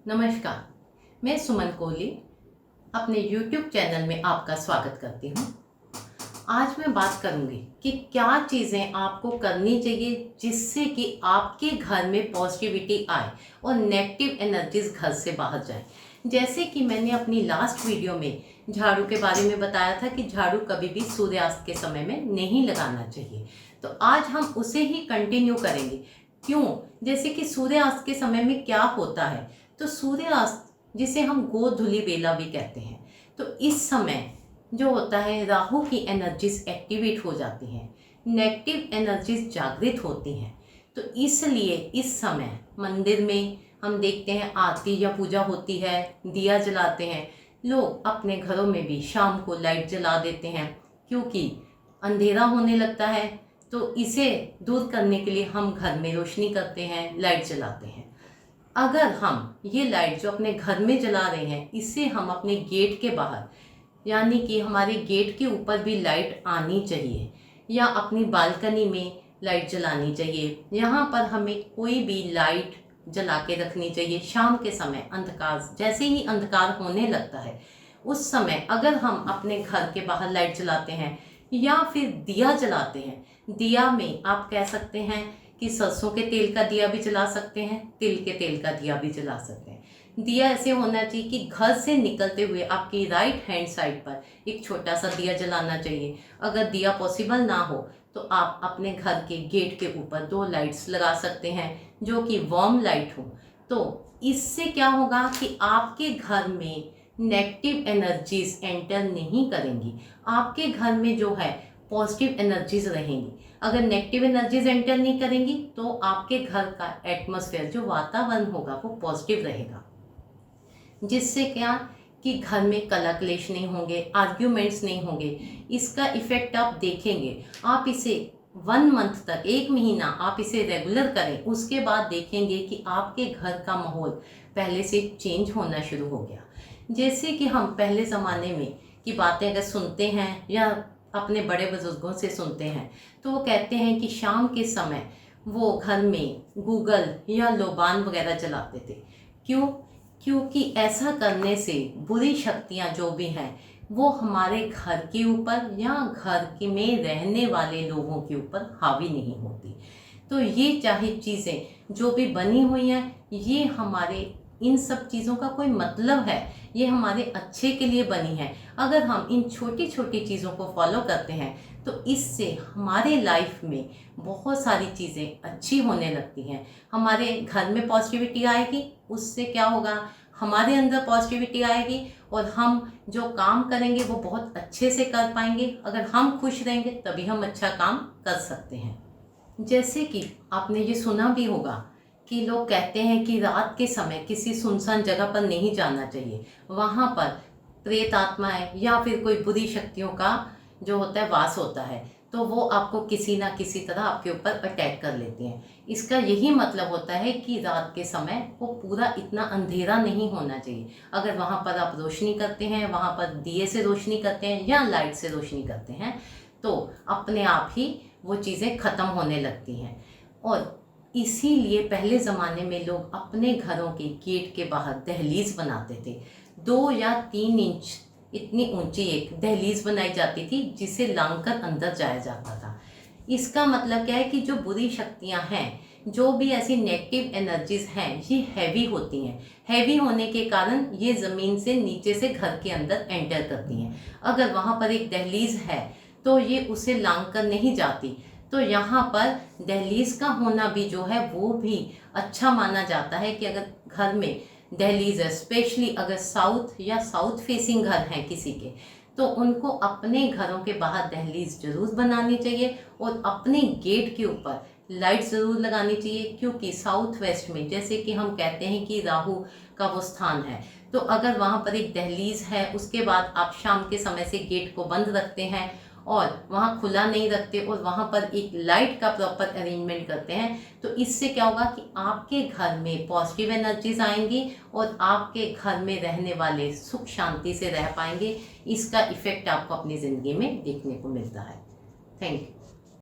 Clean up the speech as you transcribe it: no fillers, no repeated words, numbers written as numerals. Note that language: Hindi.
नमस्कार, मैं सुमन कोहली अपने YouTube चैनल में आपका स्वागत करती हूँ। आज मैं बात करूँगी कि क्या चीज़ें आपको करनी चाहिए जिससे कि आपके घर में पॉजिटिविटी आए और नेगेटिव एनर्जीज घर से बाहर जाए। जैसे कि मैंने अपनी लास्ट वीडियो में झाड़ू के बारे में बताया था कि झाड़ू कभी भी सूर्यास्त के समय में नहीं लगाना चाहिए, तो आज हम उसे ही कंटिन्यू करेंगे। क्यों? जैसे कि सूर्यास्त के समय में क्या होता है, तो सूर्यास्त जिसे हम गोधूलि बेला भी कहते हैं, तो इस समय जो होता है राहु की एनर्जीज एक्टिवेट हो जाती हैं, नेगेटिव एनर्जीज जागृत होती हैं। तो इसलिए इस समय मंदिर में हम देखते हैं आरती या पूजा होती है, दिया जलाते हैं। लोग अपने घरों में भी शाम को लाइट जला देते हैं क्योंकि अंधेरा होने लगता है, तो इसे दूर करने के लिए हम घर में रोशनी करते हैं, लाइट जलाते हैं। अगर हम ये लाइट जो अपने घर में जला रहे हैं, इससे हम अपने गेट के बाहर, यानी कि हमारे गेट के ऊपर भी लाइट आनी चाहिए या अपनी बालकनी में लाइट जलानी चाहिए। यहाँ पर हमें कोई भी लाइट जला के रखनी चाहिए। शाम के समय अंधकार, जैसे ही अंधकार होने लगता है उस समय अगर हम अपने घर के बाहर लाइट जलाते हैं या फिर दिया जलाते हैं, दिया में आप कह सकते हैं कि सरसों के तेल का दिया भी जला सकते हैं, तिल के तेल का दिया भी जला सकते हैं। दिया ऐसे होना चाहिए कि घर से निकलते हुए आपकी राइट हैंड साइड पर एक छोटा सा दिया जलाना चाहिए। अगर दिया पॉसिबल ना हो तो आप अपने घर के गेट के ऊपर 2 लाइट्स लगा सकते हैं जो कि वार्म लाइट हो। तो इससे क्या होगा कि आपके घर में नेगेटिव एनर्जीज एंटर नहीं करेंगी, आपके घर में जो है पॉजिटिव एनर्जीज रहेंगी। अगर नेगेटिव एनर्जीज एंटर नहीं करेंगी तो आपके घर का एटमॉस्फेयर, जो वातावरण होगा, वो पॉजिटिव रहेगा, जिससे क्या कि घर में कलह क्लेश नहीं होंगे, आर्ग्यूमेंट्स नहीं होंगे। इसका इफेक्ट आप देखेंगे। आप इसे 1 मंथ तक, 1 महीना आप इसे रेगुलर करें, उसके बाद देखेंगे कि आपके घर का माहौल पहले से चेंज होना शुरू हो गया। जैसे कि हम पहले ज़माने में की बातें अगर सुनते हैं या अपने बड़े बुजुर्गों से सुनते हैं, तो वो कहते हैं कि शाम के समय वो घर में गूगल या लोबान वगैरह जलाते थे। क्यों? क्योंकि ऐसा करने से बुरी शक्तियाँ जो भी हैं वो हमारे घर के ऊपर या घर के में रहने वाले लोगों के ऊपर हावी नहीं होती। तो ये चाहे चीज़ें जो भी बनी हुई हैं, ये हमारे इन सब चीज़ों का कोई मतलब है, ये हमारे अच्छे के लिए बनी है। अगर हम इन छोटी छोटी चीज़ों को फॉलो करते हैं तो इससे हमारे लाइफ में बहुत सारी चीज़ें अच्छी होने लगती हैं। हमारे घर में पॉजिटिविटी आएगी, उससे क्या होगा, हमारे अंदर पॉजिटिविटी आएगी और हम जो काम करेंगे वो बहुत अच्छे से कर पाएंगे। अगर हम खुश रहेंगे तभी हम अच्छा काम कर सकते हैं। जैसे कि आपने ये सुना भी होगा कि लोग कहते हैं कि रात के समय किसी सुनसान जगह पर नहीं जाना चाहिए, वहाँ पर प्रेत आत्माएं या फिर कोई बुरी शक्तियों का जो होता है वास होता है, तो वो आपको किसी ना किसी तरह आपके ऊपर अटैक कर लेते हैं। इसका यही मतलब होता है कि रात के समय वो पूरा इतना अंधेरा नहीं होना चाहिए। अगर वहाँ पर आप रोशनी करते हैं, वहाँ पर दिए से रोशनी करते हैं या लाइट से रोशनी करते हैं, तो अपने आप ही वो चीज़ें ख़त्म होने लगती हैं। और इसीलिए पहले ज़माने में लोग अपने घरों के गेट के बाहर दहलीज बनाते थे। 2 या 3 इंच इतनी ऊंची एक दहलीज बनाई जाती थी जिसे लांघकर अंदर जाया जाता था। इसका मतलब क्या है कि जो बुरी शक्तियां हैं, जो भी ऐसी नेगेटिव एनर्जीज हैं, ये हैवी होती हैं। हैवी होने के कारण ये ज़मीन से नीचे से घर के अंदर एंटर करती हैं। अगर वहाँ पर एक दहलीज है तो ये उसे लांघकर नहीं जाती। तो यहाँ पर दहलीज का होना भी जो है वो भी अच्छा माना जाता है कि अगर घर में दहलीज है, स्पेशली अगर साउथ या साउथ फेसिंग घर हैं किसी के, तो उनको अपने घरों के बाहर दहलीज जरूर बनानी चाहिए और अपने गेट के ऊपर लाइट ज़रूर लगानी चाहिए। क्योंकि साउथ वेस्ट में, जैसे कि हम कहते हैं कि राहु का वो स्थान है, तो अगर वहाँ पर एक दहलीज है, उसके बाद आप शाम के समय से गेट को बंद रखते हैं और वहाँ खुला नहीं रखते और वहाँ पर एक लाइट का प्रॉपर अरेंजमेंट करते हैं, तो इससे क्या होगा कि आपके घर में पॉजिटिव एनर्जीज आएंगी और आपके घर में रहने वाले सुख शांति से रह पाएंगे। इसका इफेक्ट आपको अपनी ज़िंदगी में देखने को मिलता है। Thank you.